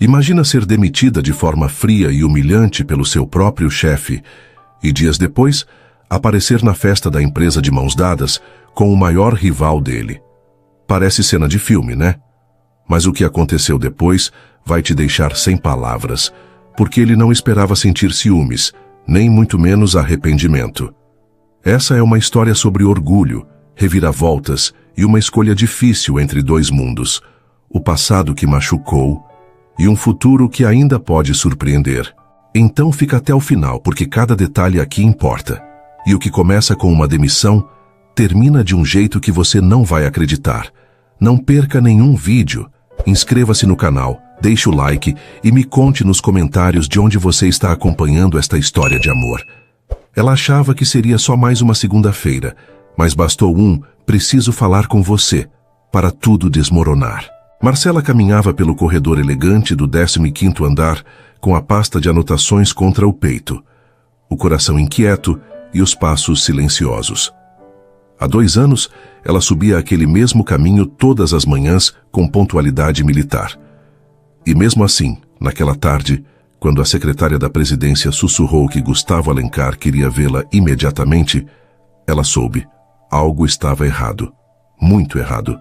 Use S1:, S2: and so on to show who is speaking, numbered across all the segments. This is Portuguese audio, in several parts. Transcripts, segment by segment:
S1: Imagina ser demitida de forma fria e humilhante pelo seu próprio chefe e, dias depois, aparecer na festa da empresa de mãos dadas com o maior rival dele. Parece cena de filme, né? Mas o que aconteceu depois vai te deixar sem palavras, porque ele não esperava sentir ciúmes, nem muito menos arrependimento. Essa é uma história sobre orgulho, reviravoltas e uma escolha difícil entre dois mundos, o passado que machucou e um futuro que ainda pode surpreender. Então fica até o final, porque cada detalhe aqui importa. E o que começa com uma demissão, termina de um jeito que você não vai acreditar. Não perca nenhum vídeo. Inscreva-se no canal, deixe o like e me conte nos comentários de onde você está acompanhando esta história de amor. Ela achava que seria só mais uma segunda-feira, mas bastou preciso falar com você, para tudo desmoronar. Marcela caminhava pelo corredor elegante do 15º andar com a pasta de anotações contra o peito, o coração inquieto e os passos silenciosos. Há 2 anos, ela subia aquele mesmo caminho todas as manhãs com pontualidade militar. E mesmo assim, naquela tarde, quando a secretária da presidência sussurrou que Gustavo Alencar queria vê-la imediatamente, ela soube. Algo estava errado. Muito errado.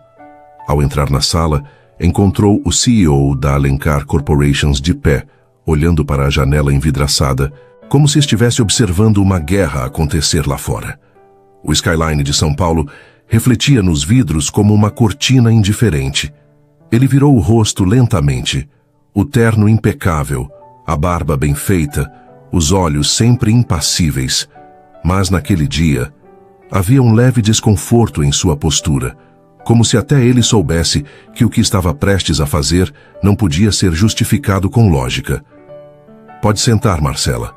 S1: Ao entrar na sala, encontrou o CEO da Alencar Corporations de pé, olhando para a janela envidraçada, como se estivesse observando uma guerra acontecer lá fora. O skyline de São Paulo refletia nos vidros como uma cortina indiferente. Ele virou o rosto lentamente, o terno impecável, a barba bem feita, os olhos sempre impassíveis. Mas naquele dia, havia um leve desconforto em sua postura, como se até ele soubesse que o que estava prestes a fazer não podia ser justificado com lógica. Pode sentar, Marcela.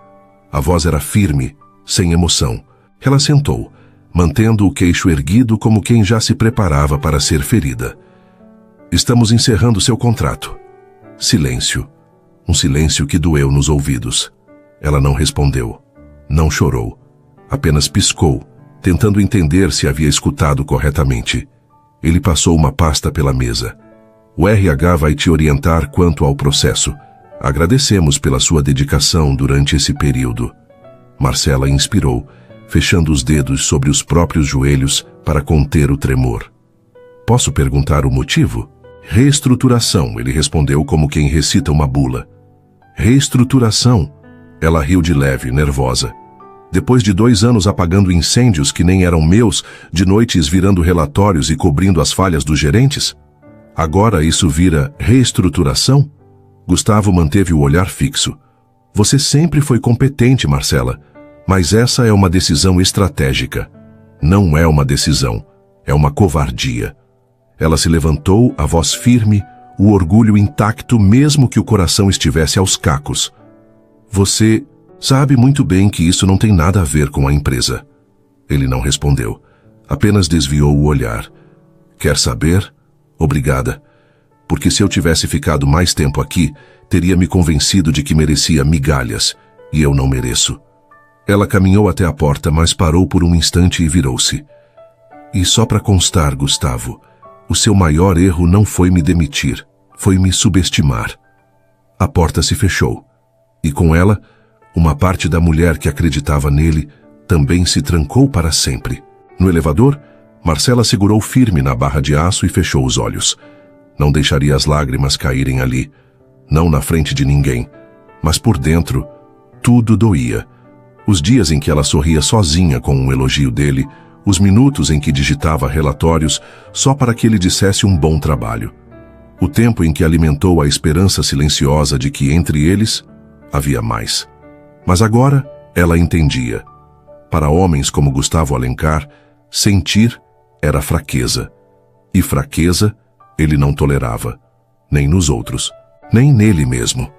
S1: A voz era firme, sem emoção. Ela sentou, mantendo o queixo erguido como quem já se preparava para ser ferida. Estamos encerrando seu contrato. Silêncio. Um silêncio que doeu nos ouvidos. Ela não respondeu. Não chorou. Apenas piscou, tentando entender se havia escutado corretamente. Ele passou uma pasta pela mesa. O RH vai te orientar quanto ao processo. Agradecemos pela sua dedicação durante esse período. Marcela inspirou, fechando os dedos sobre os próprios joelhos para conter o tremor. Posso perguntar o motivo? Reestruturação, ele respondeu como quem recita uma bula. Reestruturação. Ela riu de leve, nervosa. Depois de 2 anos apagando incêndios que nem eram meus, de noites virando relatórios e cobrindo as falhas dos gerentes? Agora isso vira reestruturação? Gustavo manteve o olhar fixo. Você sempre foi competente, Marcela, mas essa é uma decisão estratégica. Não é uma decisão, é uma covardia. Ela se levantou, a voz firme, o orgulho intacto mesmo que o coração estivesse aos cacos. Você sabe muito bem que isso não tem nada a ver com a empresa. Ele não respondeu, apenas desviou o olhar. Quer saber? Obrigada. Porque se eu tivesse ficado mais tempo aqui, teria me convencido de que merecia migalhas, e eu não mereço. Ela caminhou até a porta, mas parou por um instante e virou-se. E só para constar, Gustavo, o seu maior erro não foi me demitir, foi me subestimar. A porta se fechou, e com ela, uma parte da mulher que acreditava nele também se trancou para sempre. No elevador, Marcela segurou firme na barra de aço e fechou os olhos. Não deixaria as lágrimas caírem ali, não na frente de ninguém, mas por dentro, tudo doía. Os dias em que ela sorria sozinha com um elogio dele, os minutos em que digitava relatórios só para que ele dissesse um bom trabalho. O tempo em que alimentou a esperança silenciosa de que entre eles havia mais. Mas agora ela entendia. Para homens como Gustavo Alencar, sentir era fraqueza. E fraqueza ele não tolerava, nem nos outros, nem nele mesmo.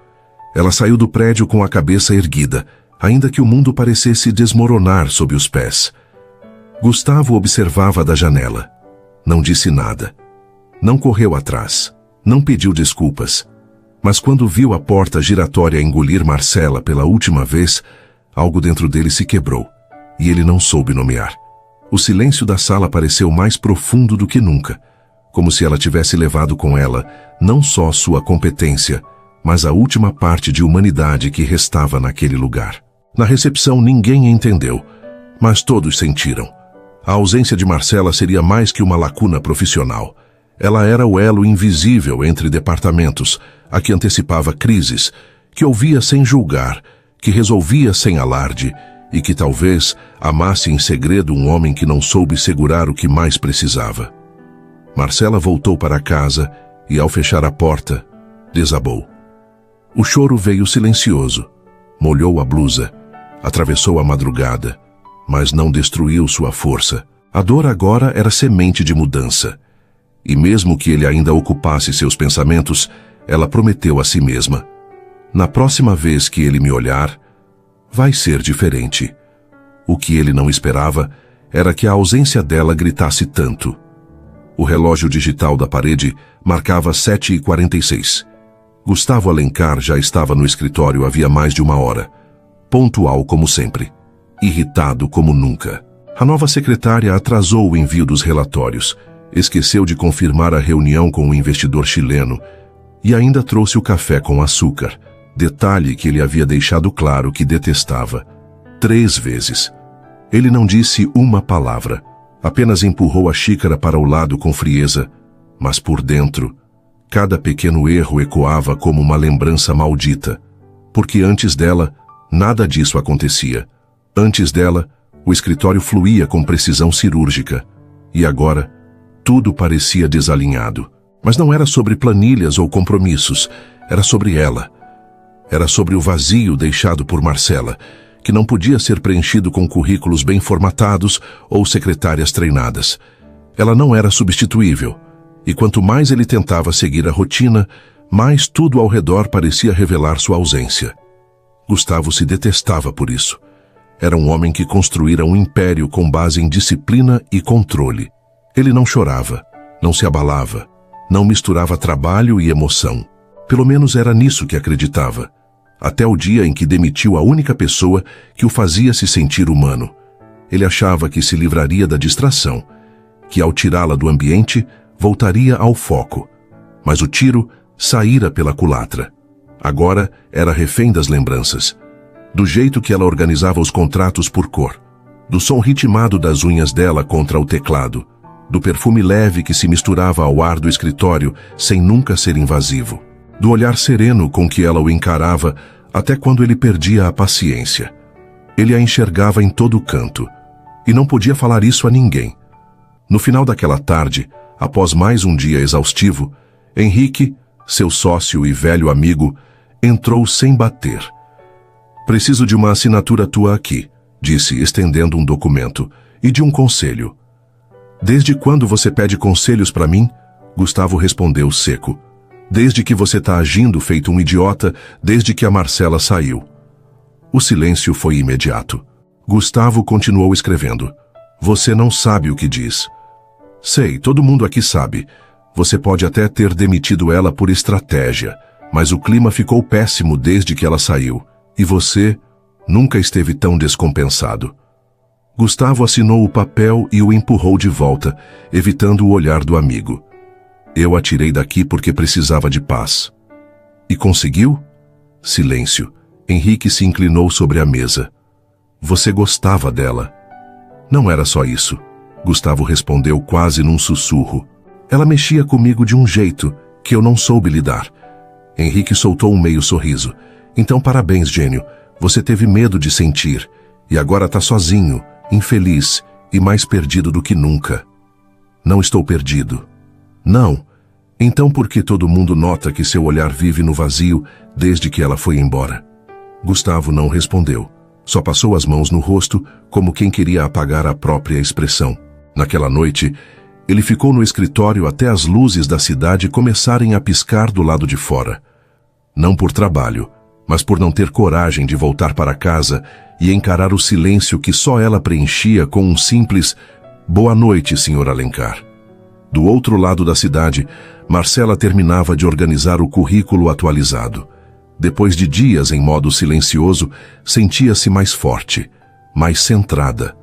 S1: Ela saiu do prédio com a cabeça erguida, ainda que o mundo parecesse desmoronar sob os pés. Gustavo observava da janela. Não disse nada. Não correu atrás. Não pediu desculpas. Mas quando viu a porta giratória engolir Marcela pela última vez, algo dentro dele se quebrou, e ele não soube nomear. O silêncio da sala pareceu mais profundo do que nunca, como se ela tivesse levado com ela não só sua competência, mas a última parte de humanidade que restava naquele lugar. Na recepção ninguém entendeu, mas todos sentiram. A ausência de Marcela seria mais que uma lacuna profissional. Ela era o elo invisível entre departamentos, a que antecipava crises, que ouvia sem julgar, que resolvia sem alarde e que talvez amasse em segredo um homem que não soube segurar o que mais precisava. Marcela voltou para casa e, ao fechar a porta, desabou. O choro veio silencioso, molhou a blusa, atravessou a madrugada, mas não destruiu sua força. A dor agora era semente de mudança. E mesmo que ele ainda ocupasse seus pensamentos, ela prometeu a si mesma: na próxima vez que ele me olhar, vai ser diferente. O que ele não esperava era que a ausência dela gritasse tanto. O relógio digital da parede marcava 7h46. Gustavo Alencar já estava no escritório havia mais de uma hora, pontual como sempre, irritado como nunca. A nova secretária atrasou o envio dos relatórios, esqueceu de confirmar a reunião com o investidor chileno e ainda trouxe o café com açúcar, detalhe que ele havia deixado claro que detestava. 3 vezes. Ele não disse uma palavra, apenas empurrou a xícara para o lado com frieza, mas por dentro, cada pequeno erro ecoava como uma lembrança maldita, porque antes dela, nada disso acontecia. Antes dela, o escritório fluía com precisão cirúrgica, e agora, tudo parecia desalinhado. Mas não era sobre planilhas ou compromissos, era sobre ela. Era sobre o vazio deixado por Marcela, que não podia ser preenchido com currículos bem formatados ou secretárias treinadas. Ela não era substituível, e quanto mais ele tentava seguir a rotina, mais tudo ao redor parecia revelar sua ausência. Gustavo se detestava por isso. Era um homem que construíra um império com base em disciplina e controle. Ele não chorava, não se abalava, não misturava trabalho e emoção. Pelo menos era nisso que acreditava. Até o dia em que demitiu a única pessoa que o fazia se sentir humano. Ele achava que se livraria da distração, que ao tirá-la do ambiente, voltaria ao foco. Mas o tiro saíra pela culatra. Agora era refém das lembranças. Do jeito que ela organizava os contratos por cor. Do som ritmado das unhas dela contra o teclado. Do perfume leve que se misturava ao ar do escritório sem nunca ser invasivo. Do olhar sereno com que ela o encarava até quando ele perdia a paciência. Ele a enxergava em todo canto, e não podia falar isso a ninguém. No final daquela tarde, após mais um dia exaustivo, Henrique, seu sócio e velho amigo, entrou sem bater. "Preciso de uma assinatura tua aqui", disse, estendendo um documento, "e de um conselho." "Desde quando você pede conselhos para mim?" Gustavo respondeu seco. "Desde que você está agindo feito um idiota, desde que a Marcela saiu." O silêncio foi imediato. Gustavo continuou escrevendo. "Você não sabe o que diz." "Sei, todo mundo aqui sabe. Você pode até ter demitido ela por estratégia, mas o clima ficou péssimo desde que ela saiu, e você nunca esteve tão descompensado." Gustavo assinou o papel e o empurrou de volta, evitando o olhar do amigo. "Eu a tirei daqui porque precisava de paz." "E conseguiu?" Silêncio. Henrique se inclinou sobre a mesa. "Você gostava dela." "Não era só isso." Gustavo respondeu quase num sussurro. "Ela mexia comigo de um jeito que eu não soube lidar." Henrique soltou um meio sorriso. "Então parabéns, gênio. Você teve medo de sentir. E agora tá sozinho, infeliz e mais perdido do que nunca." "Não estou perdido." "Não. Então por que todo mundo nota que seu olhar vive no vazio desde que ela foi embora?" Gustavo não respondeu. Só passou as mãos no rosto como quem queria apagar a própria expressão. Naquela noite, ele ficou no escritório até as luzes da cidade começarem a piscar do lado de fora. Não por trabalho, mas por não ter coragem de voltar para casa e encarar o silêncio que só ela preenchia com um simples "Boa noite, Sr. Alencar." Do outro lado da cidade, Marcela terminava de organizar o currículo atualizado. Depois de dias em modo silencioso, sentia-se mais forte, mais centrada.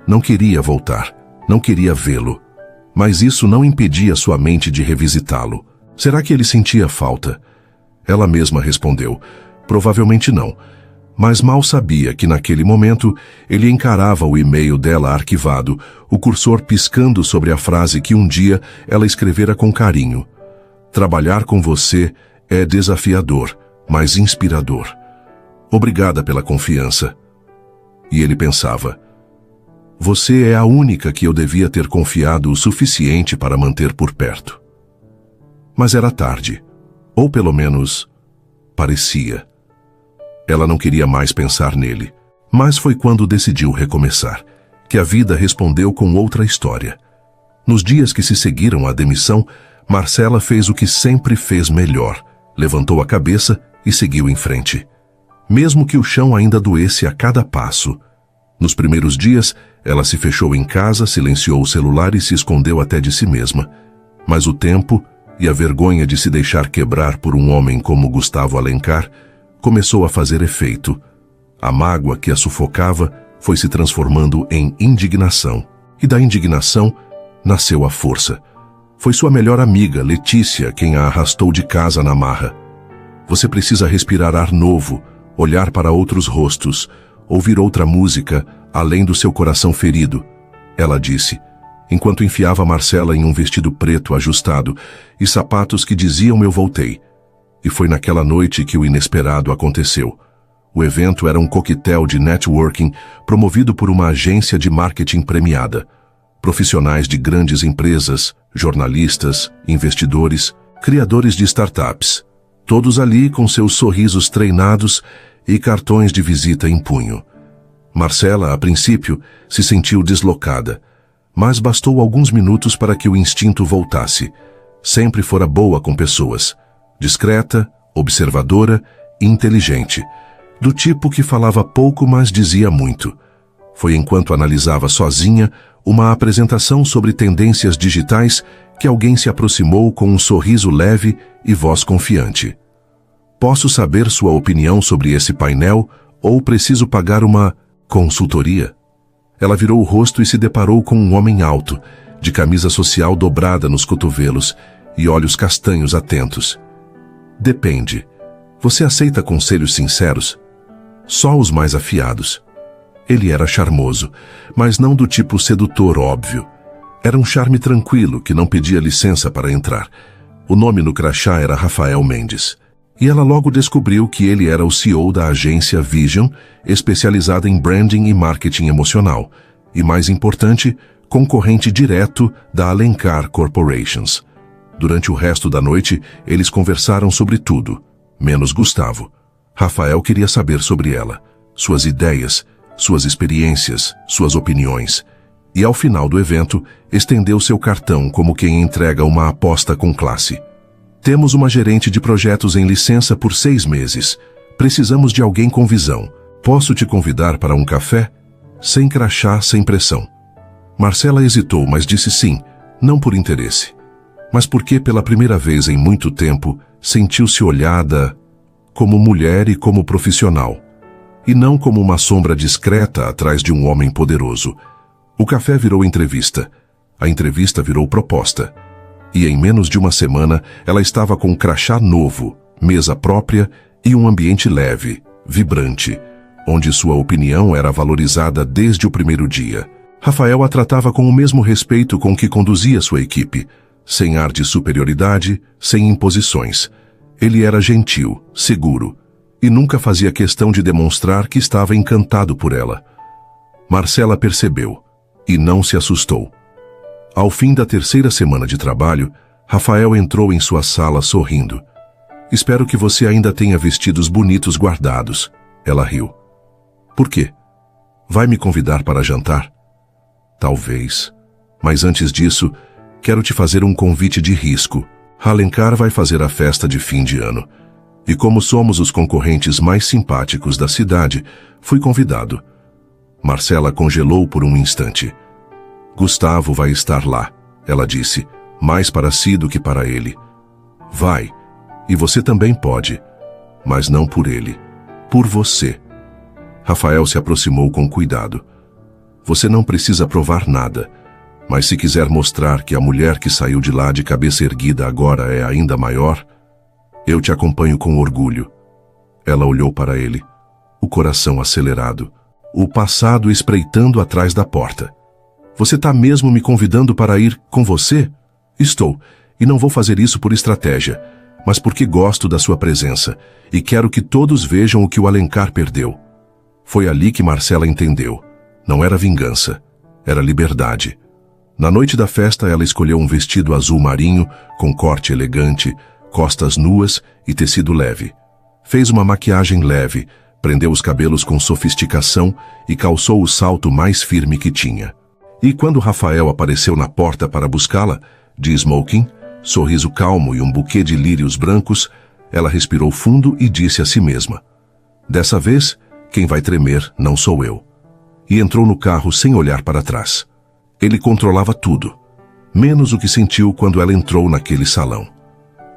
S1: Não queria voltar, não queria vê-lo. Mas isso não impedia sua mente de revisitá-lo. Será que ele sentia falta? Ela mesma respondeu: provavelmente não. Mas mal sabia que naquele momento ele encarava o e-mail dela arquivado, o cursor piscando sobre a frase que um dia ela escrevera com carinho. Trabalhar com você é desafiador, mas inspirador. Obrigada pela confiança. E ele pensava: você é a única que eu devia ter confiado o suficiente para manter por perto. Mas era tarde, ou pelo menos parecia. Ela não queria mais pensar nele, mas foi quando decidiu recomeçar, que a vida respondeu com outra história. Nos dias que se seguiram à demissão, Marcela fez o que sempre fez melhor, levantou a cabeça e seguiu em frente. Mesmo que o chão ainda doesse a cada passo. Nos primeiros dias, ela se fechou em casa, silenciou o celular e se escondeu até de si mesma. Mas o tempo e a vergonha de se deixar quebrar por um homem como Gustavo Alencar começou a fazer efeito. A mágoa que a sufocava foi se transformando em indignação. E da indignação nasceu a força. Foi sua melhor amiga, Letícia, quem a arrastou de casa na marra. Você precisa respirar ar novo, olhar para outros rostos, ouvir outra música, além do seu coração ferido, ela disse, enquanto enfiava Marcela em um vestido preto ajustado e sapatos que diziam eu voltei. E foi naquela noite que o inesperado aconteceu. O evento era um coquetel de networking promovido por uma agência de marketing premiada. Profissionais de grandes empresas, jornalistas, investidores, criadores de startups. Todos ali com seus sorrisos treinados e cartões de visita em punho. Marcela, a princípio, se sentiu deslocada, mas bastou alguns minutos para que o instinto voltasse. Sempre fora boa com pessoas. Discreta, observadora e inteligente. Do tipo que falava pouco, mas dizia muito. Foi enquanto analisava sozinha uma apresentação sobre tendências digitais que alguém se aproximou com um sorriso leve e voz confiante. Posso saber sua opinião sobre esse painel ou preciso pagar uma consultoria? Ela virou o rosto e se deparou com um homem alto, de camisa social dobrada nos cotovelos e olhos castanhos atentos. Depende. Você aceita conselhos sinceros? Só os mais afiados. Ele era charmoso, mas não do tipo sedutor óbvio. Era um charme tranquilo que não pedia licença para entrar. O nome no crachá era Rafael Mendes. E ela logo descobriu que ele era o CEO da agência Vision, especializada em branding e marketing emocional. E mais importante, concorrente direto da Alencar Corporations. Durante o resto da noite, eles conversaram sobre tudo, menos Gustavo. Rafael queria saber sobre ela, suas ideias, suas experiências, suas opiniões. E ao final do evento, estendeu seu cartão como quem entrega uma aposta com classe. Temos uma gerente de projetos em licença por 6 meses. Precisamos de alguém com visão. Posso te convidar para um café? Sem crachá, sem pressão. Marcela hesitou, mas disse sim, não por interesse, mas porque pela primeira vez em muito tempo sentiu-se olhada como mulher e como profissional, e não como uma sombra discreta atrás de um homem poderoso. O café virou entrevista, a entrevista virou proposta, e em menos de uma semana ela estava com um crachá novo, mesa própria e um ambiente leve, vibrante, onde sua opinião era valorizada desde o primeiro dia. Rafael a tratava com o mesmo respeito com que conduzia sua equipe, sem ar de superioridade, sem imposições. Ele era gentil, seguro, e nunca fazia questão de demonstrar que estava encantado por ela. Marcela percebeu, e não se assustou. Ao fim da 3ª semana de trabalho, Rafael entrou em sua sala sorrindo. Espero que você ainda tenha vestidos bonitos guardados. Ela riu. Por quê? Vai me convidar para jantar? Talvez. Mas antes disso, quero te fazer um convite de risco. Alencar vai fazer a festa de fim de ano. E como somos os concorrentes mais simpáticos da cidade, fui convidado. Marcela congelou por um instante. Gustavo vai estar lá, ela disse, mais para si do que para ele. Vai, e você também pode, mas não por ele, por você. Rafael se aproximou com cuidado. Você não precisa provar nada, mas se quiser mostrar que a mulher que saiu de lá de cabeça erguida agora é ainda maior... Eu te acompanho com orgulho. Ela olhou para ele, o coração acelerado, o passado espreitando atrás da porta. Você está mesmo me convidando para ir com você? Estou, e não vou fazer isso por estratégia, mas porque gosto da sua presença e quero que todos vejam o que o Alencar perdeu. Foi ali que Marcela entendeu. Não era vingança, era liberdade. Na noite da festa, ela escolheu um vestido azul marinho, com corte elegante, costas nuas e tecido leve. Fez uma maquiagem leve, prendeu os cabelos com sofisticação e calçou o salto mais firme que tinha. E quando Rafael apareceu na porta para buscá-la, de smoking, sorriso calmo e um buquê de lírios brancos, ela respirou fundo e disse a si mesma: dessa vez, quem vai tremer não sou eu. E entrou no carro sem olhar para trás. Ele controlava tudo, menos o que sentiu quando ela entrou naquele salão.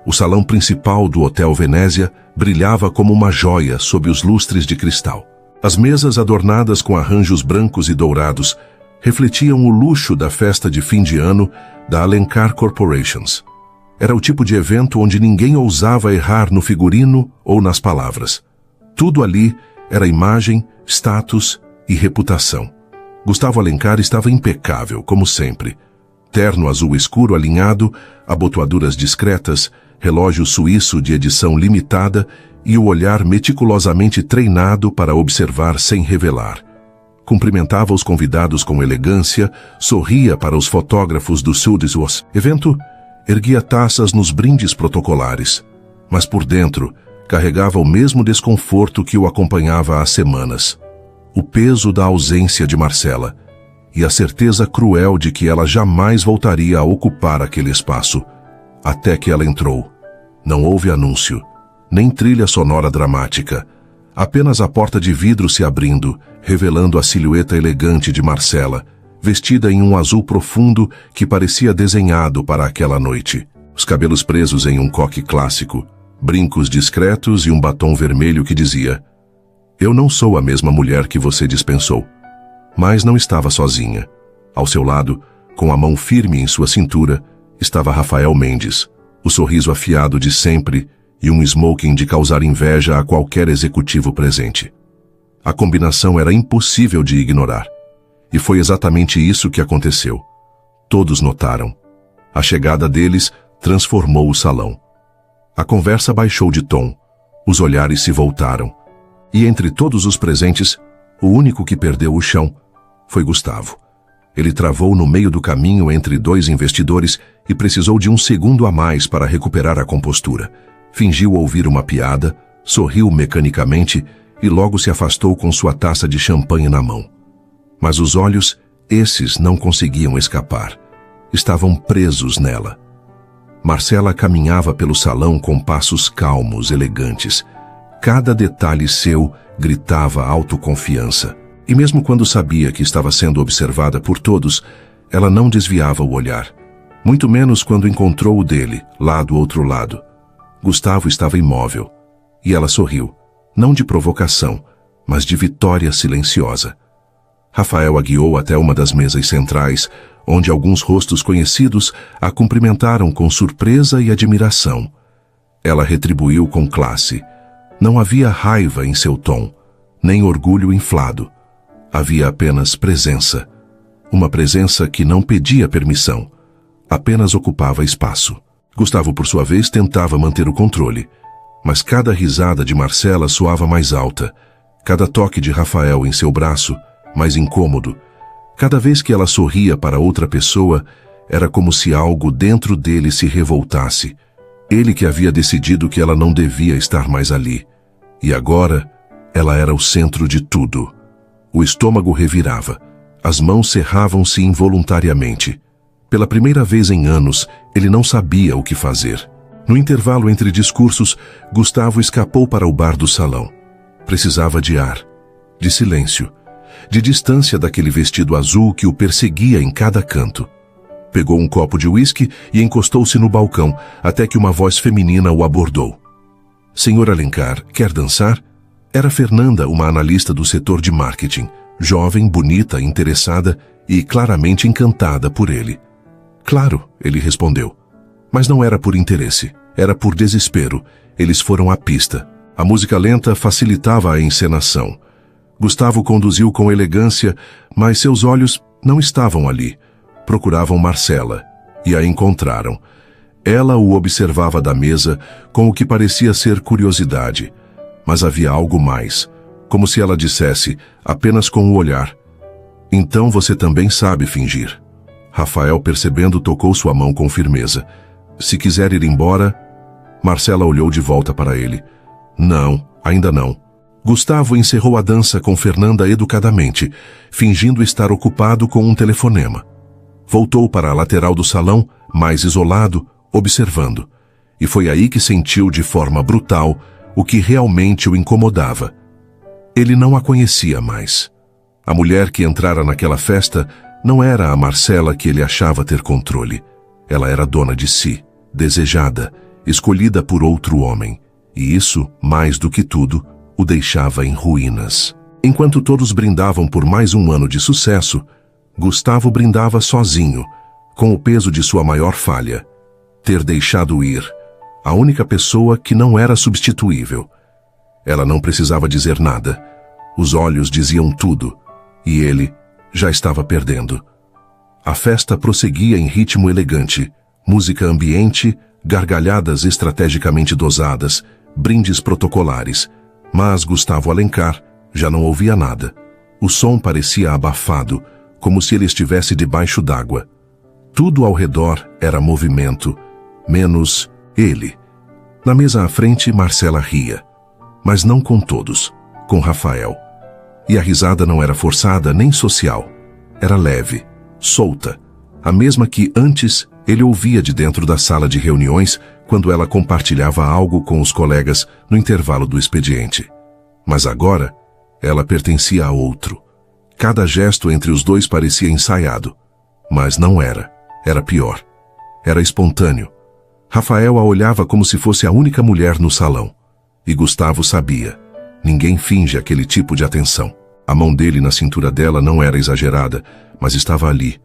S1: O salão principal do Hotel Venezia brilhava como uma joia sob os lustres de cristal. As mesas adornadas com arranjos brancos e dourados refletiam o luxo da festa de fim de ano da Alencar Corporations. Era o tipo de evento onde ninguém ousava errar no figurino ou nas palavras. Tudo ali era imagem, status e reputação. Gustavo Alencar estava impecável, como sempre. Terno azul escuro alinhado, abotoaduras discretas, relógio suíço de edição limitada e o olhar meticulosamente treinado para observar sem revelar. Cumprimentava os convidados com elegância, sorria para os fotógrafos do Sudeswas evento, erguia taças nos brindes protocolares, mas por dentro carregava o mesmo desconforto que o acompanhava há semanas. O peso da ausência de Marcela e a certeza cruel de que ela jamais voltaria a ocupar aquele espaço, até que ela entrou. Não houve anúncio, nem trilha sonora dramática, apenas a porta de vidro se abrindo, revelando a silhueta elegante de Marcela, vestida em um azul profundo que parecia desenhado para aquela noite. Os cabelos presos em um coque clássico, brincos discretos e um batom vermelho que dizia: eu não sou a mesma mulher que você dispensou. Mas não estava sozinha. Ao seu lado, com a mão firme em sua cintura, estava Rafael Mendes, o sorriso afiado de sempre e um smoking de causar inveja a qualquer executivo presente. A combinação era impossível de ignorar. E foi exatamente isso que aconteceu. Todos notaram. A chegada deles transformou o salão. A conversa baixou de tom. Os olhares se voltaram. E entre todos os presentes, o único que perdeu o chão foi Gustavo. Ele travou no meio do caminho entre dois investidores e precisou de um segundo a mais para recuperar a compostura. Fingiu ouvir uma piada, sorriu mecanicamente e logo se afastou com sua taça de champanhe na mão. Mas os olhos, esses não conseguiam escapar. Estavam presos nela. Marcela caminhava pelo salão com passos calmos, elegantes. Cada detalhe seu gritava autoconfiança. E mesmo quando sabia que estava sendo observada por todos, ela não desviava o olhar. Muito menos quando encontrou o dele, lá do outro lado. Gustavo estava imóvel. E ela sorriu, não de provocação, mas de vitória silenciosa. Rafael a guiou até uma das mesas centrais, onde alguns rostos conhecidos a cumprimentaram com surpresa e admiração. Ela retribuiu com classe. Não havia raiva em seu tom, nem orgulho inflado. Havia apenas presença. Uma presença que não pedia permissão, apenas ocupava espaço. Gustavo, por sua vez, tentava manter o controle, mas cada risada de Marcela soava mais alta, cada toque de Rafael em seu braço mais incômodo. Cada vez que ela sorria para outra pessoa, era como se algo dentro dele se revoltasse. Ele que havia decidido que ela não devia estar mais ali. E agora, ela era o centro de tudo. O estômago revirava. As mãos cerravam-se involuntariamente. Pela primeira vez em anos, ele não sabia o que fazer. No intervalo entre discursos, Gustavo escapou para o bar do salão. Precisava de ar, de silêncio, de distância daquele vestido azul que o perseguia em cada canto. Pegou um copo de uísque e encostou-se no balcão, até que uma voz feminina o abordou. Senhor Alencar, quer dançar? Era Fernanda, uma analista do setor de marketing, jovem, bonita, interessada e claramente encantada por ele. Claro, ele respondeu. Mas não era por interesse, era por desespero. Eles foram à pista. A música lenta facilitava a encenação. Gustavo conduziu com elegância, mas seus olhos não estavam ali. Procuravam Marcela, e a encontraram. Ela o observava da mesa com o que parecia ser curiosidade. Mas havia algo mais, como se ela dissesse, apenas com o olhar: então você também sabe fingir. Rafael, percebendo, tocou sua mão com firmeza. Se quiser ir embora... Marcela olhou de volta para ele. Não, ainda não. Gustavo encerrou a dança com Fernanda educadamente, fingindo estar ocupado com um telefonema. Voltou para a lateral do salão, mais isolado, observando. E foi aí que sentiu de forma brutal o que realmente o incomodava. Ele não a conhecia mais. A mulher que entrara naquela festa não era a Marcela que ele achava ter controle. Ela era dona de si, desejada, escolhida por outro homem. E isso, mais do que tudo, o deixava em ruínas. Enquanto todos brindavam por mais um ano de sucesso, Gustavo brindava sozinho, com o peso de sua maior falha: ter deixado ir a única pessoa que não era substituível. Ela não precisava dizer nada. Os olhos diziam tudo, e ele já estava perdendo. A festa prosseguia em ritmo elegante, música ambiente, gargalhadas estrategicamente dosadas, brindes protocolares. Mas Gustavo Alencar já não ouvia nada. O som parecia abafado, como se ele estivesse debaixo d'água. Tudo ao redor era movimento, menos ele. Na mesa à frente, Marcela ria. Mas não com todos, com Rafael. E a risada não era forçada nem social. Era leve, solta, a mesma que antes ele ouvia de dentro da sala de reuniões quando ela compartilhava algo com os colegas no intervalo do expediente. Mas agora, ela pertencia a outro. Cada gesto entre os dois parecia ensaiado. Mas não era. Era pior. Era espontâneo. Rafael a olhava como se fosse a única mulher no salão. E Gustavo sabia. Ninguém finge aquele tipo de atenção. A mão dele na cintura dela não era exagerada, mas estava ali,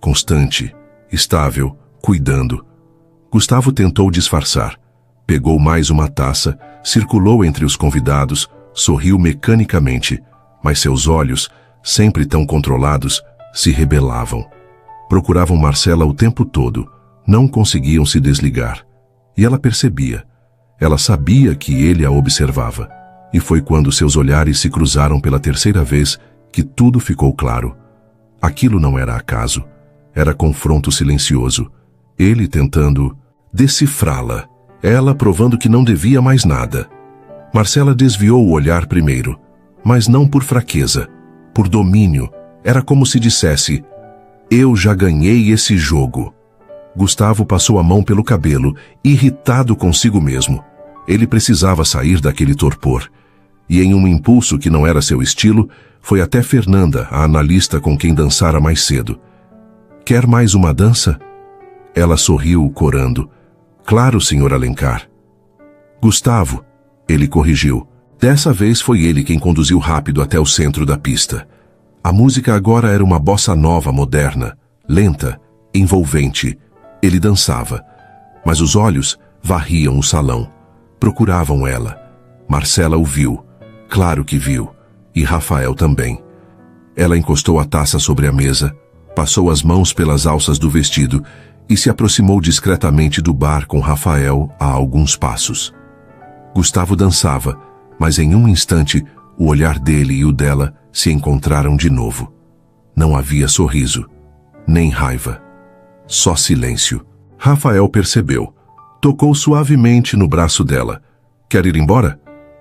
S1: constante, estável, cuidando. Gustavo tentou disfarçar. Pegou mais uma taça, circulou entre os convidados, sorriu mecanicamente, mas seus olhos, sempre tão controlados, se rebelavam. Procuravam Marcela o tempo todo, não conseguiam se desligar. E ela percebia. Ela sabia que ele a observava. E foi quando seus olhares se cruzaram pela terceira vez que tudo ficou claro. Aquilo não era acaso. Era confronto silencioso. Ele tentando decifrá-la. Ela provando que não devia mais nada. Marcela desviou o olhar primeiro, mas não por fraqueza, por domínio. Era como se dissesse: eu já ganhei esse jogo. Gustavo passou a mão pelo cabelo, irritado consigo mesmo. Ele precisava sair daquele torpor. E em um impulso que não era seu estilo, foi até Fernanda, a analista com quem dançara mais cedo. Quer mais uma dança? Ela sorriu, corando. Claro, senhor Alencar. Gustavo, ele corrigiu. Dessa vez foi ele quem conduziu rápido até o centro da pista. A música agora era uma bossa nova moderna, lenta, envolvente. Ele dançava, mas os olhos varriam o salão. Procuravam ela. Marcela o viu. Claro que viu. E Rafael também. Ela encostou a taça sobre a mesa, passou as mãos pelas alças do vestido e se aproximou discretamente do bar com Rafael a alguns passos. Gustavo dançava, mas em um instante o olhar dele e o dela se encontraram de novo. Não havia sorriso, nem raiva. Só silêncio. Rafael percebeu. Tocou suavemente no braço dela. Quer ir embora?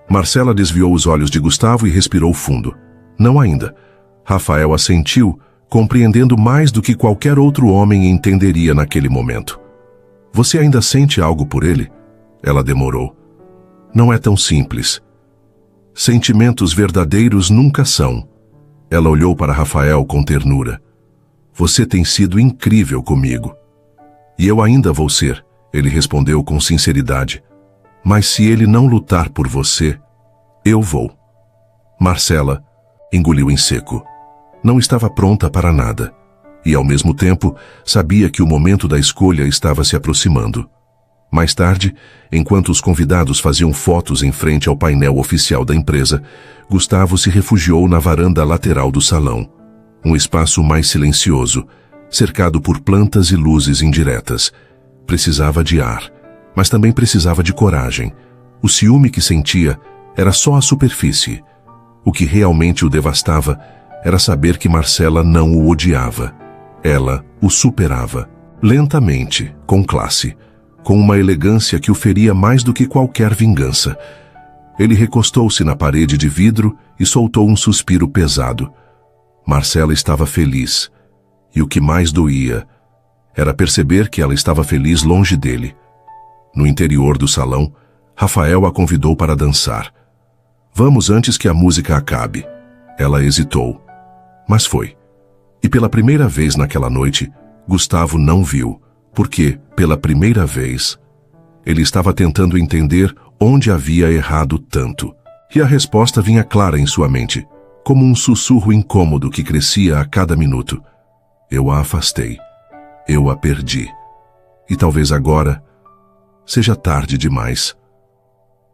S1: Marcela desviou os olhos de Gustavo e respirou fundo. Não ainda. Rafael assentiu, compreendendo mais do que qualquer outro homem entenderia naquele momento. Você ainda sente algo por ele? Ela demorou. Não é tão simples. Sentimentos verdadeiros nunca são. Ela olhou para Rafael com ternura. Você tem sido incrível comigo. E eu ainda vou ser, ele respondeu com sinceridade. Mas se ele não lutar por você, eu vou. Marcela engoliu em seco. Não estava pronta para nada. E, ao mesmo tempo, sabia que o momento da escolha estava se aproximando. Mais tarde, enquanto os convidados faziam fotos em frente ao painel oficial da empresa, Gustavo se refugiou na varanda lateral do salão. Um espaço mais silencioso, cercado por plantas e luzes indiretas. Precisava de ar, mas também precisava de coragem. O ciúme que sentia era só a superfície. O que realmente o devastava era saber que Marcela não o odiava. Ela o superava, lentamente, com classe, com uma elegância que o feria mais do que qualquer vingança. Ele recostou-se na parede de vidro e soltou um suspiro pesado. Marcela estava feliz, e o que mais doía era perceber que ela estava feliz longe dele. No interior do salão, Rafael a convidou para dançar. Vamos antes que a música acabe. Ela hesitou, mas foi. E pela primeira vez naquela noite, Gustavo não viu, porque, pela primeira vez, ele estava tentando entender onde havia errado tanto. E a resposta vinha clara em sua mente, como um sussurro incômodo que crescia a cada minuto. Eu a afastei. Eu a perdi. E talvez agora seja tarde demais.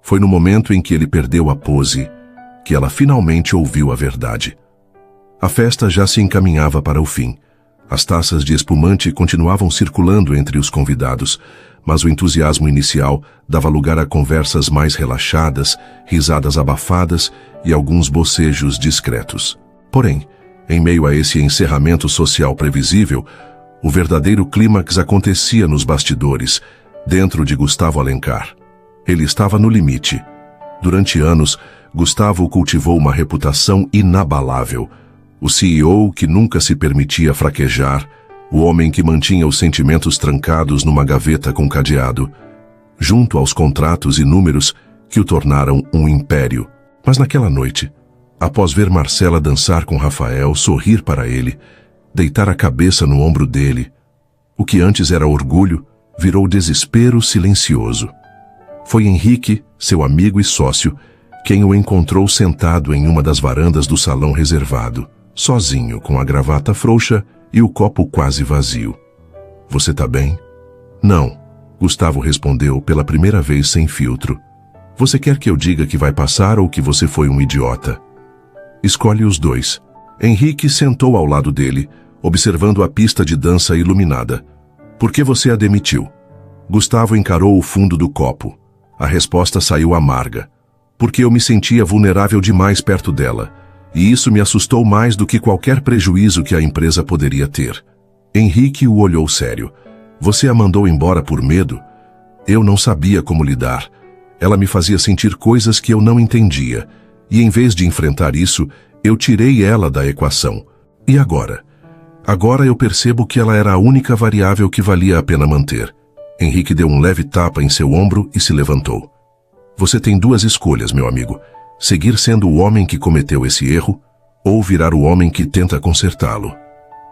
S1: Foi no momento em que ele perdeu a pose que ela finalmente ouviu a verdade. A festa já se encaminhava para o fim. As taças de espumante continuavam circulando entre os convidados, mas o entusiasmo inicial dava lugar a conversas mais relaxadas, risadas abafadas e alguns bocejos discretos. Porém, em meio a esse encerramento social previsível, o verdadeiro clímax acontecia nos bastidores, dentro de Gustavo Alencar. Ele estava no limite. Durante anos, Gustavo cultivou uma reputação inabalável. O CEO que nunca se permitia fraquejar, o homem que mantinha os sentimentos trancados numa gaveta com cadeado, junto aos contratos e números que o tornaram um império. Mas naquela noite, após ver Marcela dançar com Rafael, sorrir para ele, deitar a cabeça no ombro dele, o que antes era orgulho, virou desespero silencioso. Foi Henrique, seu amigo e sócio, quem o encontrou sentado em uma das varandas do salão reservado, sozinho, com a gravata frouxa e o copo quase vazio. Você tá bem? Não, Gustavo respondeu pela primeira vez sem filtro. Você quer que eu diga que vai passar ou que você foi um idiota? Escolhe os dois. Henrique sentou ao lado dele, observando a pista de dança iluminada. Por que você a demitiu? Gustavo encarou o fundo do copo. A resposta saiu amarga. Porque eu me sentia vulnerável demais perto dela. E isso me assustou mais do que qualquer prejuízo que a empresa poderia ter. Henrique o olhou sério. Você a mandou embora por medo? Eu não sabia como lidar. Ela me fazia sentir coisas que eu não entendia. E em vez de enfrentar isso, eu tirei ela da equação. E agora? Agora eu percebo que ela era a única variável que valia a pena manter. Henrique deu um leve tapa em seu ombro e se levantou. Você tem duas escolhas, meu amigo. Seguir sendo o homem que cometeu esse erro ou virar o homem que tenta consertá-lo.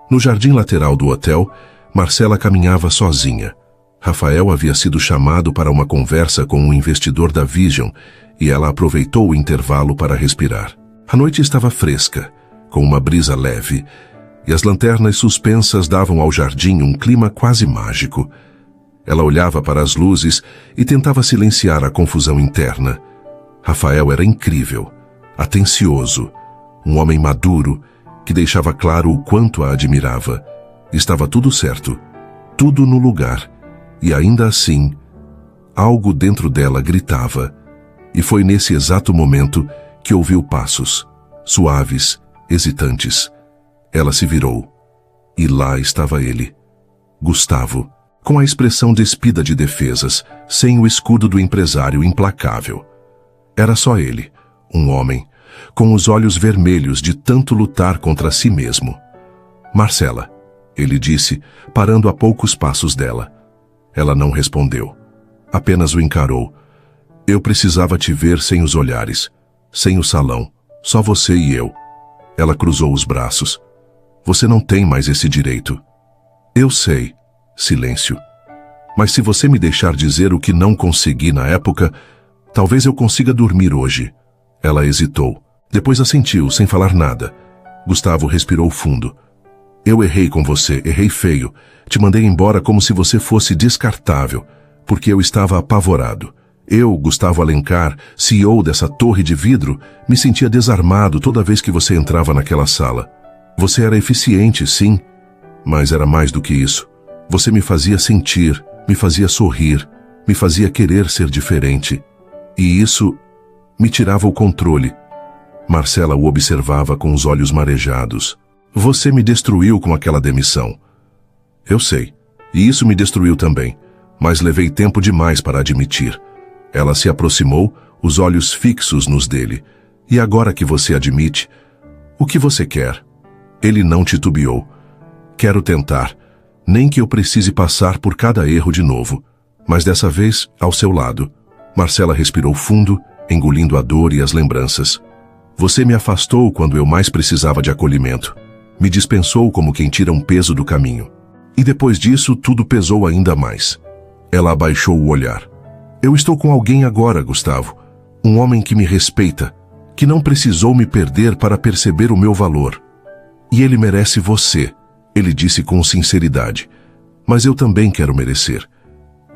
S1: No jardim lateral do hotel, Marcela caminhava sozinha. Rafael havia sido chamado para uma conversa com um investidor da Vision e ela aproveitou o intervalo para respirar. A noite estava fresca, com uma brisa leve, e as lanternas suspensas davam ao jardim um clima quase mágico. Ela olhava para as luzes e tentava silenciar a confusão interna. Rafael era incrível, atencioso, um homem maduro que deixava claro o quanto a admirava. Estava tudo certo, tudo no lugar, e ainda assim, algo dentro dela gritava. E foi nesse exato momento que ouviu passos, suaves, hesitantes. Ela se virou, e lá estava ele, Gustavo, com a expressão despida de defesas, sem o escudo do empresário implacável. Era só ele, um homem, com os olhos vermelhos de tanto lutar contra si mesmo. Marcela, ele disse, parando a poucos passos dela. Ela não respondeu, apenas o encarou. Eu precisava te ver sem os olhares, sem o salão, só você e eu. Ela cruzou os braços. Você não tem mais esse direito. Eu sei. Silêncio. Mas se você me deixar dizer o que não consegui na época, talvez eu consiga dormir hoje. Ela hesitou. Depois assentiu, sem falar nada. Gustavo respirou fundo. Eu errei com você, errei feio. Te mandei embora como se você fosse descartável. porque eu estava apavorado. Eu, Gustavo Alencar, CEO dessa torre de vidro, me sentia desarmado toda vez que você entrava naquela sala. Você era eficiente, sim, mas era mais do que isso. Você me fazia sentir, me fazia sorrir, me fazia querer ser diferente. E isso me tirava o controle. Marcela o observava com os olhos marejados. Você me destruiu com aquela demissão. Eu sei, e isso me destruiu também, mas levei tempo demais para admitir. Ela se aproximou, os olhos fixos nos dele. E agora que você admite, o que você quer? Ele não titubeou. Quero tentar, nem que eu precise passar por cada erro de novo, mas dessa vez ao seu lado. Marcela respirou fundo, engolindo a dor e as lembranças. Você me afastou quando eu mais precisava de acolhimento. Me dispensou como quem tira um peso do caminho. E depois disso, tudo pesou ainda mais. Ela abaixou o olhar. Eu estou com alguém agora, Gustavo. Um homem que me respeita, que não precisou me perder para perceber o meu valor. E ele merece você, ele disse com sinceridade. Mas eu também quero merecer.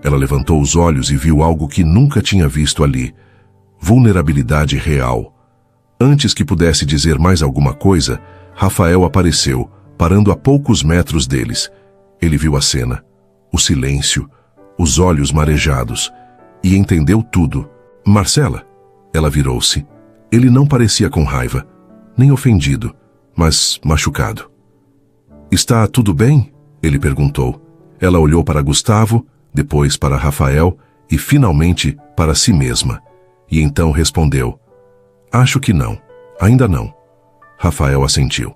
S1: Ela levantou os olhos e viu algo que nunca tinha visto ali. Vulnerabilidade real. Antes que pudesse dizer mais alguma coisa, Rafael apareceu, parando a poucos metros deles. Ele viu a cena, o silêncio, os olhos marejados, e entendeu tudo. Marcela? Ela virou-se. Ele não parecia com raiva, nem ofendido, mas machucado. Está tudo bem? Ele perguntou. Ela olhou para Gustavo, depois para Rafael e finalmente para si mesma. E então respondeu. Acho que não. Ainda não. Rafael assentiu.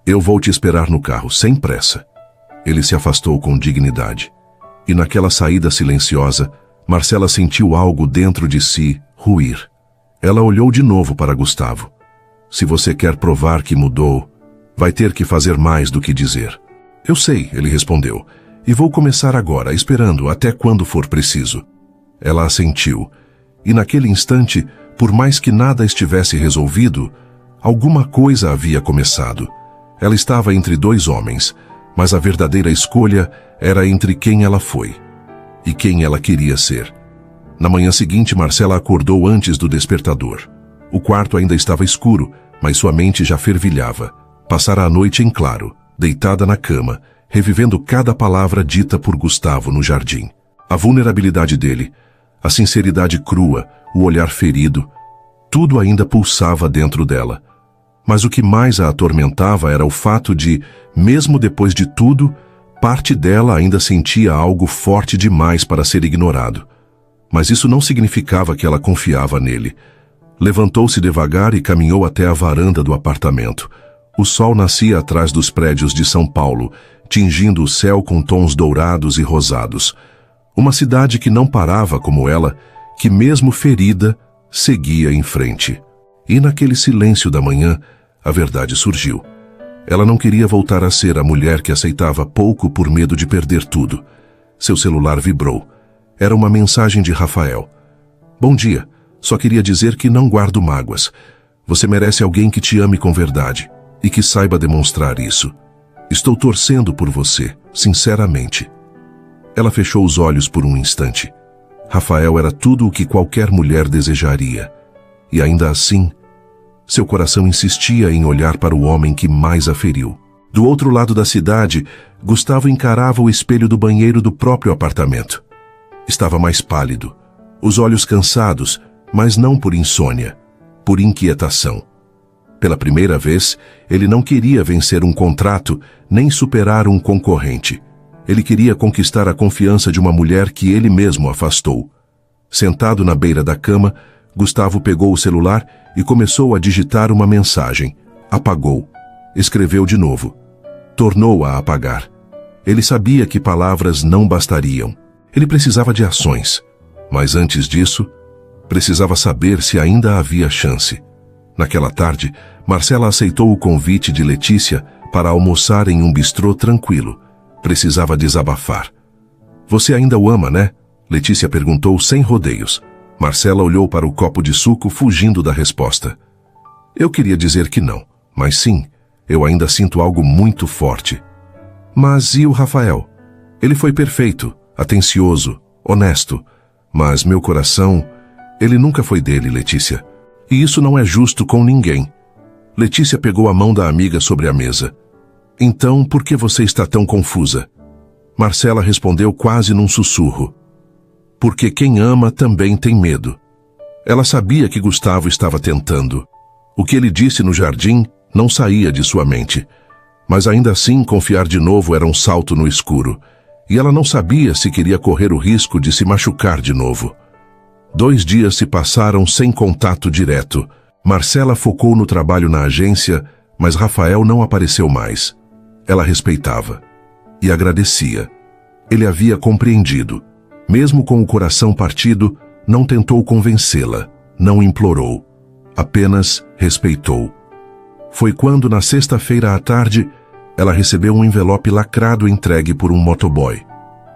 S1: Eu vou te esperar no carro, sem pressa. Ele se afastou com dignidade. E naquela saída silenciosa, Marcela sentiu algo dentro de si ruir. Ela olhou de novo para Gustavo. Se você quer provar que mudou, vai ter que fazer mais do que dizer. Eu sei, ele respondeu, e vou começar agora, esperando até quando for preciso. Ela assentiu, e naquele instante, por mais que nada estivesse resolvido, alguma coisa havia começado. Ela estava entre dois homens, mas a verdadeira escolha era entre quem ela foi e quem ela queria ser. Na manhã seguinte, Marcela acordou antes do despertador. O quarto ainda estava escuro, mas sua mente já fervilhava. Passara a noite em claro, deitada na cama, revivendo cada palavra dita por Gustavo no jardim. A vulnerabilidade dele, a sinceridade crua, o olhar ferido, tudo ainda pulsava dentro dela. Mas o que mais a atormentava era o fato de, mesmo depois de tudo, parte dela ainda sentia algo forte demais para ser ignorado. Mas isso não significava que ela confiava nele. Levantou-se devagar e caminhou até a varanda do apartamento. O sol nascia atrás dos prédios de São Paulo, tingindo o céu com tons dourados e rosados. Uma cidade que não parava como ela, que mesmo ferida, seguia em frente. E naquele silêncio da manhã, a verdade surgiu. Ela não queria voltar a ser a mulher que aceitava pouco por medo de perder tudo. Seu celular vibrou. Era uma mensagem de Rafael. Bom dia, só queria dizer que não guardo mágoas. Você merece alguém que te ame com verdade e que saiba demonstrar isso. Estou torcendo por você, sinceramente. Ela fechou os olhos por um instante. Rafael era tudo o que qualquer mulher desejaria. E ainda assim, seu coração insistia em olhar para o homem que mais a feriu. Do outro lado da cidade, Gustavo encarava o espelho do banheiro do próprio apartamento. Estava mais pálido, os olhos cansados, mas não por insônia, por inquietação. Pela primeira vez, ele não queria vencer um contrato, nem superar um concorrente. Ele queria conquistar a confiança de uma mulher que ele mesmo afastou. Sentado na beira da cama, Gustavo pegou o celular e começou a digitar uma mensagem. Apagou. Escreveu de novo. Tornou a apagar. Ele sabia que palavras não bastariam. Ele precisava de ações. Mas antes disso, precisava saber se ainda havia chance. Naquela tarde, Marcela aceitou o convite de Letícia para almoçar em um bistrô tranquilo. Precisava desabafar. Você ainda o ama, né? Letícia perguntou sem rodeios. Marcela olhou para o copo de suco, fugindo da resposta. Eu queria dizer que não, mas sim, eu ainda sinto algo muito forte. Mas e o Rafael? Ele foi perfeito, atencioso, honesto, mas meu coração, ele nunca foi dele, Letícia. E isso não é justo com ninguém. Letícia pegou a mão da amiga sobre a mesa. Então, por que você está tão confusa? Marcela respondeu quase num sussurro. Porque quem ama também tem medo. Ela sabia que Gustavo estava tentando. O que ele disse no jardim não saía de sua mente. Mas ainda assim, confiar de novo era um salto no escuro. E ela não sabia se queria correr o risco de se machucar de novo. 2 dias se passaram sem contato direto. Marcela focou no trabalho na agência, mas Rafael não apareceu mais. Ela respeitava e agradecia. Ele havia compreendido. Mesmo com o coração partido, não tentou convencê-la, não implorou. Apenas respeitou. Foi quando, na sexta-feira à tarde, ela recebeu um envelope lacrado entregue por um motoboy.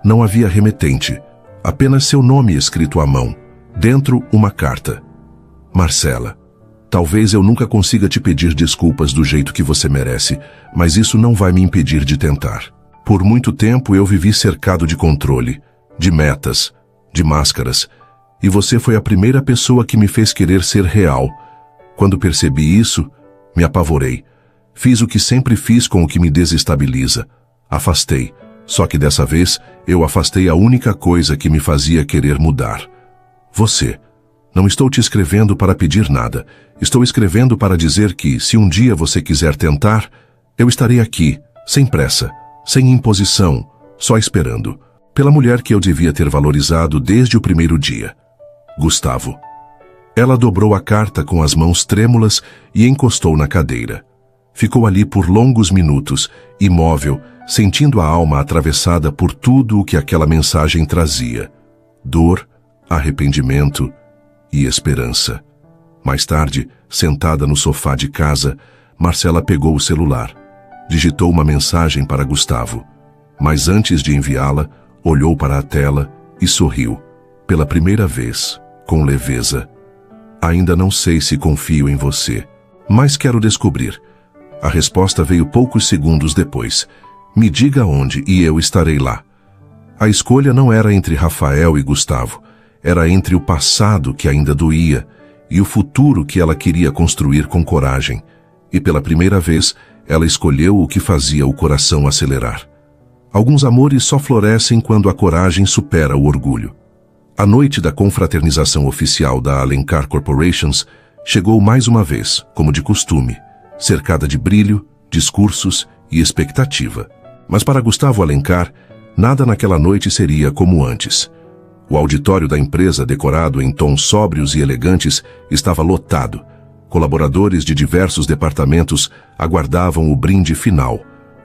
S1: Não havia remetente, apenas seu nome escrito à mão. Dentro, uma carta. Marcela, talvez eu nunca consiga te pedir desculpas do jeito que você merece, mas isso não vai me impedir de tentar. Por muito tempo eu vivi cercado de controle, de metas, de máscaras, e você foi a primeira pessoa que me fez querer ser real. Quando percebi isso, me apavorei. Fiz o que sempre fiz com o que me desestabiliza. Afastei. Só que dessa vez, eu afastei a única coisa que me fazia querer mudar. Você. Não estou te escrevendo para pedir nada. Estou escrevendo para dizer que, se um dia você quiser tentar, eu estarei aqui, sem pressa, sem imposição, só esperando. Pela mulher que eu devia ter valorizado desde o primeiro dia. Gustavo. Ela dobrou a carta com as mãos trêmulas e encostou na cadeira. Ficou ali por longos minutos, imóvel, sentindo a alma atravessada por tudo o que aquela mensagem trazia. Dor, arrependimento e esperança. Mais tarde, sentada no sofá de casa, Marcela pegou o celular. Digitou uma mensagem para Gustavo. Mas antes de enviá-la, olhou para a tela e sorriu. Pela primeira vez, com leveza. Ainda não sei se confio em você, mas quero descobrir. A resposta veio poucos segundos depois. Me diga onde e eu estarei lá. A escolha não era entre Rafael e Gustavo. Era entre o passado que ainda doía e o futuro que ela queria construir com coragem. E pela primeira vez, ela escolheu o que fazia o coração acelerar. Alguns amores só florescem quando a coragem supera o orgulho. A noite da confraternização oficial da Alencar Corporations chegou mais uma vez, como de costume, cercada de brilho, discursos e expectativa. Mas para Gustavo Alencar, nada naquela noite seria como antes. O auditório da empresa, decorado em tons sóbrios e elegantes, estava lotado. Colaboradores de diversos departamentos aguardavam o brinde final,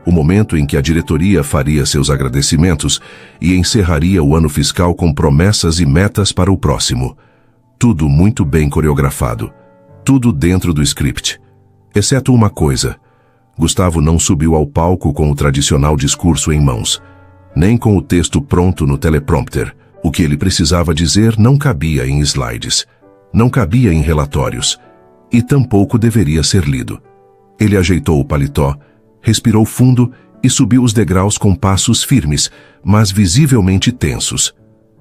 S1: o momento em que a diretoria faria seus agradecimentos e encerraria o ano fiscal com promessas e metas para o próximo. Tudo muito bem coreografado. Tudo dentro do script. Exceto uma coisa. Gustavo não subiu ao palco com o tradicional discurso em mãos, nem com o texto pronto no teleprompter. O que ele precisava dizer não cabia em slides, não cabia em relatórios, e tampouco deveria ser lido. Ele ajeitou o paletó, respirou fundo e subiu os degraus com passos firmes, mas visivelmente tensos.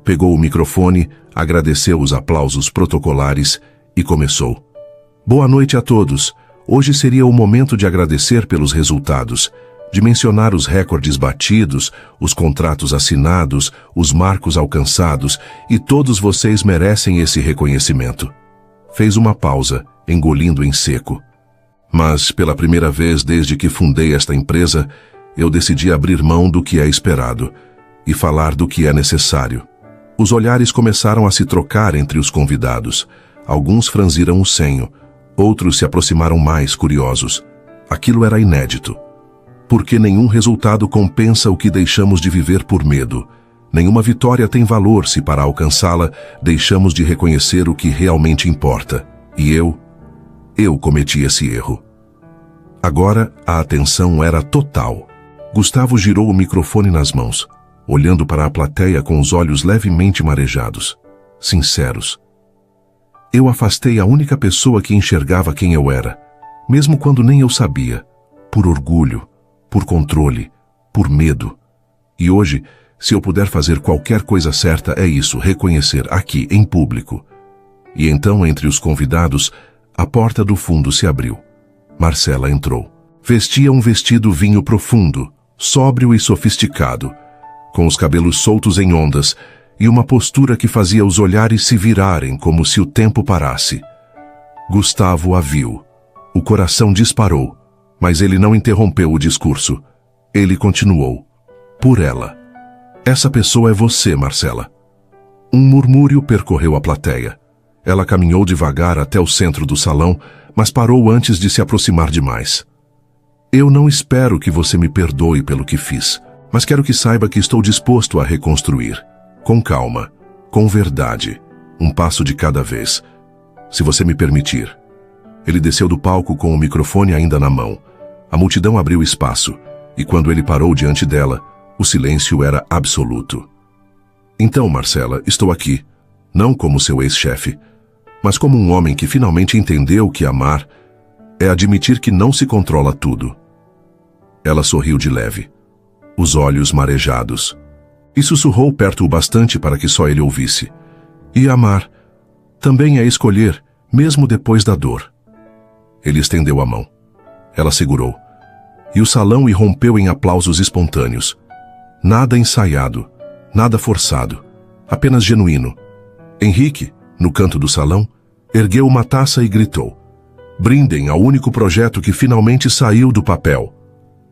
S1: Pegou o microfone, agradeceu os aplausos protocolares e começou. Boa noite a todos. Hoje seria o momento de agradecer pelos resultados, de mencionar os recordes batidos, os contratos assinados, os marcos alcançados, e todos vocês merecem esse reconhecimento. Fez uma pausa, engolindo em seco. Mas, pela primeira vez desde que fundei esta empresa, eu decidi abrir mão do que é esperado e falar do que é necessário. Os olhares começaram a se trocar entre os convidados. Alguns franziram o senho, outros se aproximaram mais curiosos. Aquilo era inédito. Porque nenhum resultado compensa o que deixamos de viver por medo. Nenhuma vitória tem valor se, para alcançá-la, deixamos de reconhecer o que realmente importa. E eu cometi esse erro. Agora, a atenção era total. Gustavo girou o microfone nas mãos, olhando para a plateia com os olhos levemente marejados, sinceros. Eu afastei a única pessoa que enxergava quem eu era, mesmo quando nem eu sabia, por orgulho, por controle, por medo. E hoje, Se eu puder fazer qualquer coisa certa, é isso, reconhecer aqui, em público. E então, entre os convidados, a porta do fundo se abriu. Marcela entrou. Vestia um vestido vinho profundo, sóbrio e sofisticado, com os cabelos soltos em ondas e uma postura que fazia os olhares se virarem como se o tempo parasse. Gustavo a viu. O coração disparou, mas ele não interrompeu o discurso. Ele continuou. Por ela. Essa pessoa é você, Marcela. Um murmúrio percorreu a plateia. Ela caminhou devagar até o centro do salão, mas parou antes de se aproximar demais. Eu não espero que você me perdoe pelo que fiz, mas quero que saiba que estou disposto a reconstruir. Com calma, com verdade, um passo de cada vez. Se você me permitir. Ele desceu do palco com o microfone ainda na mão. A multidão abriu espaço, e quando ele parou diante dela, o silêncio era absoluto. Então, Marcela, estou aqui, não como seu ex-chefe, mas como um homem que finalmente entendeu que amar é admitir que não se controla tudo. Ela sorriu de leve, os olhos marejados, e sussurrou perto o bastante para que só ele ouvisse. E amar também é escolher, mesmo depois da dor. Ele estendeu a mão. Ela segurou, e o salão irrompeu em aplausos espontâneos. Nada ensaiado, nada forçado, apenas genuíno. Henrique, no canto do salão, ergueu uma taça e gritou: brindem ao único projeto que finalmente saiu do papel.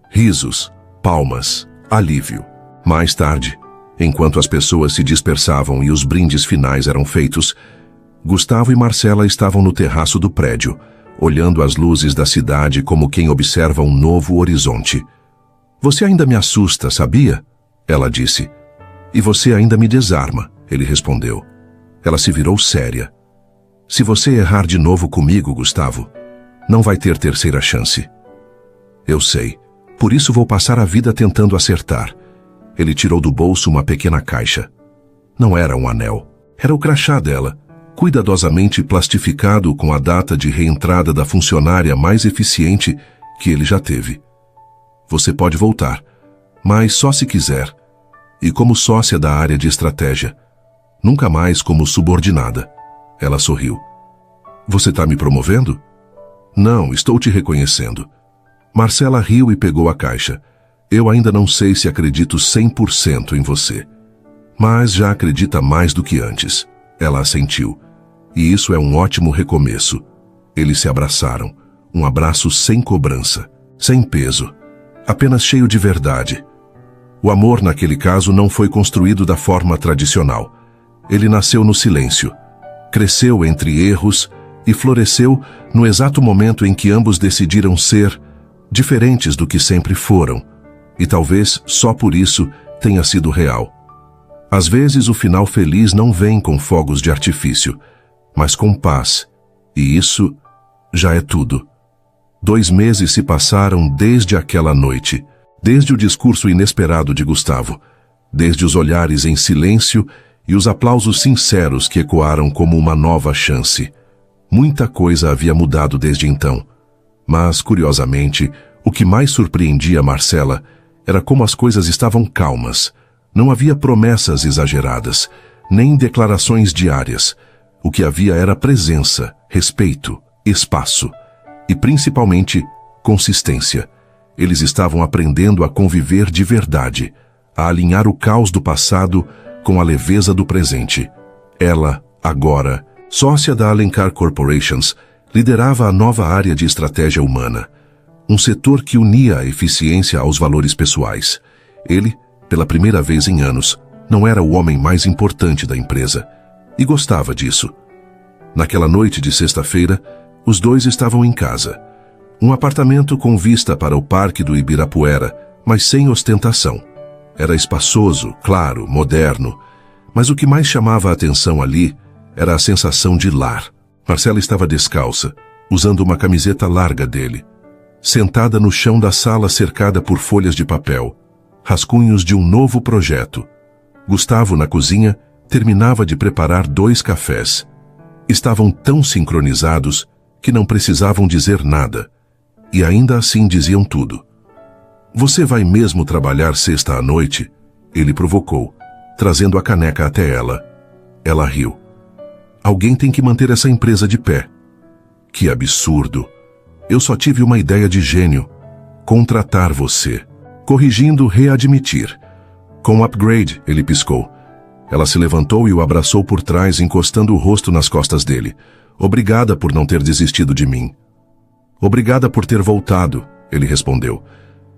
S1: Risos, palmas, alívio. Mais tarde, enquanto as pessoas se dispersavam e os brindes finais eram feitos, Gustavo e Marcela estavam no terraço do prédio, olhando as luzes da cidade como quem observa um novo horizonte. Você ainda me assusta, sabia? Ela disse. E você ainda me desarma, ele respondeu. Ela se virou séria. Se você errar de novo comigo, Gustavo, não vai ter terceira chance. Eu sei. Por isso vou passar a vida tentando acertar. Ele tirou do bolso uma pequena caixa. Não era um anel. Era o crachá dela, cuidadosamente plastificado com a data de reentrada da funcionária mais eficiente que ele já teve. Você pode voltar, mas só se quiser. E como sócia da área de estratégia. Nunca mais como subordinada. Ela sorriu. Você está me promovendo? Não, estou te reconhecendo. Marcela riu e pegou a caixa. Eu ainda não sei se acredito 100% em você. Mas já acredita mais do que antes. Ela assentiu. E isso é um ótimo recomeço. Eles se abraçaram. Um abraço sem cobrança, sem peso. Apenas cheio de verdade. O amor, naquele caso, não foi construído da forma tradicional. Ele nasceu no silêncio. Cresceu entre erros e floresceu no exato momento em que ambos decidiram ser diferentes do que sempre foram, e talvez só por isso tenha sido real. Às vezes o final feliz não vem com fogos de artifício, mas com paz, e isso já é tudo. 2 meses se passaram desde aquela noite, desde o discurso inesperado de Gustavo, desde os olhares em silêncio e os aplausos sinceros que ecoaram como uma nova chance. Muita coisa havia mudado desde então. Mas, curiosamente, o que mais surpreendia Marcela era como as coisas estavam calmas. Não havia promessas exageradas, nem declarações diárias. O que havia era presença, respeito, espaço e, principalmente, consistência. Eles estavam aprendendo a conviver de verdade, a alinhar o caos do passado com a leveza do presente. Ela, agora, sócia da Alencar Corporations, liderava a nova área de estratégia humana, um setor que unia a eficiência aos valores pessoais. Ele, pela primeira vez em anos, não era o homem mais importante da empresa, e gostava disso. Naquela noite de sexta-feira, os dois estavam em casa. Um apartamento com vista para o Parque do Ibirapuera, mas sem ostentação. Era espaçoso, claro, moderno, mas o que mais chamava a atenção ali era a sensação de lar. Marcela estava descalça, usando uma camiseta larga dele, sentada no chão da sala cercada por folhas de papel, rascunhos de um novo projeto. Gustavo, na cozinha, terminava de preparar 2 cafés. Estavam tão sincronizados que não precisavam dizer nada, e ainda assim diziam tudo. Você vai mesmo trabalhar sexta à noite? Ele provocou, trazendo a caneca até ela. Ela riu. Alguém tem que manter essa empresa de pé. Que absurdo! Eu só tive uma ideia de gênio. Contratar você. Corrigindo, readmitir. Com upgrade, ele piscou. Ela se levantou e o abraçou por trás, encostando o rosto nas costas dele. Obrigada por não ter desistido de mim. Obrigada por ter voltado, ele respondeu.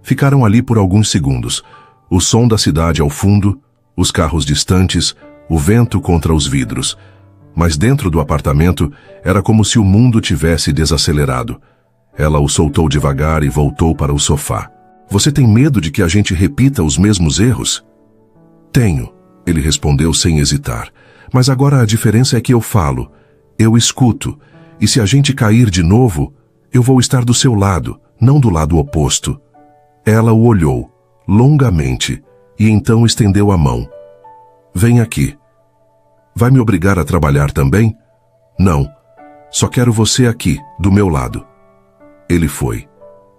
S1: Ficaram ali por alguns segundos. O som da cidade ao fundo, os carros distantes, o vento contra os vidros. Mas dentro do apartamento, era como se o mundo tivesse desacelerado. Ela o soltou devagar e voltou para o sofá. Você tem medo de que a gente repita os mesmos erros? Tenho, ele respondeu sem hesitar. Mas agora a diferença é que eu falo, eu escuto, e se a gente cair de novo, eu vou estar do seu lado, não do lado oposto. Ela o olhou, longamente, e então estendeu a mão. Vem aqui. Vai me obrigar a trabalhar também? Não. Só quero você aqui, do meu lado. Ele foi.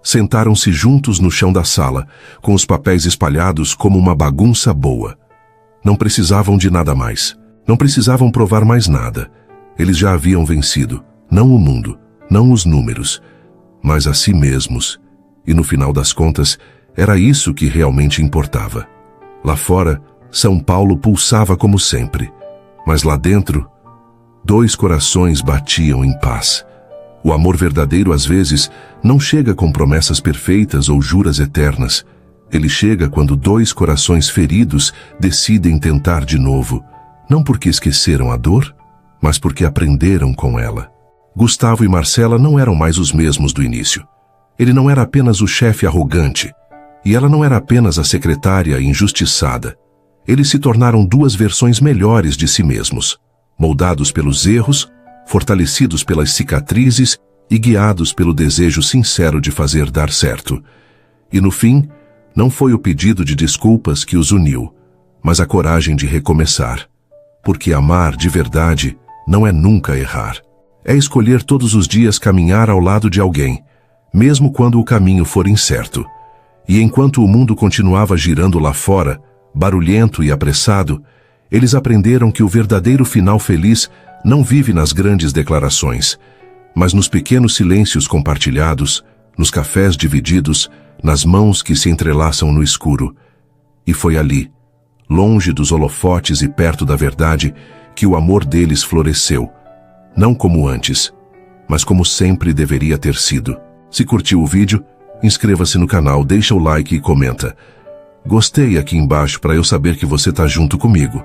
S1: Sentaram-se juntos no chão da sala, com os papéis espalhados como uma bagunça boa. Não precisavam de nada mais. Não precisavam provar mais nada. Eles já haviam vencido. Não o mundo, não os números, mas a si mesmos. E no final das contas, era isso que realmente importava. Lá fora, São Paulo pulsava como sempre. Mas lá dentro, 2 corações batiam em paz. O amor verdadeiro, às vezes, não chega com promessas perfeitas ou juras eternas. Ele chega quando 2 corações feridos decidem tentar de novo, não porque esqueceram a dor, mas porque aprenderam com ela. Gustavo e Marcela não eram mais os mesmos do início. Ele não era apenas o chefe arrogante, e ela não era apenas a secretária injustiçada. Eles se tornaram 2 versões melhores de si mesmos, moldados pelos erros, fortalecidos pelas cicatrizes e guiados pelo desejo sincero de fazer dar certo. E no fim, não foi o pedido de desculpas que os uniu, mas a coragem de recomeçar. Porque amar de verdade não é nunca errar. É escolher todos os dias caminhar ao lado de alguém, mesmo quando o caminho for incerto. E enquanto o mundo continuava girando lá fora, barulhento e apressado, eles aprenderam que o verdadeiro final feliz não vive nas grandes declarações, mas nos pequenos silêncios compartilhados, nos cafés divididos, nas mãos que se entrelaçam no escuro. E foi ali, longe dos holofotes e perto da verdade, que o amor deles floresceu, não como antes, mas como sempre deveria ter sido. Se curtiu o vídeo, inscreva-se no canal, deixa o like e comenta. Gostei aqui embaixo para eu saber que você tá junto comigo.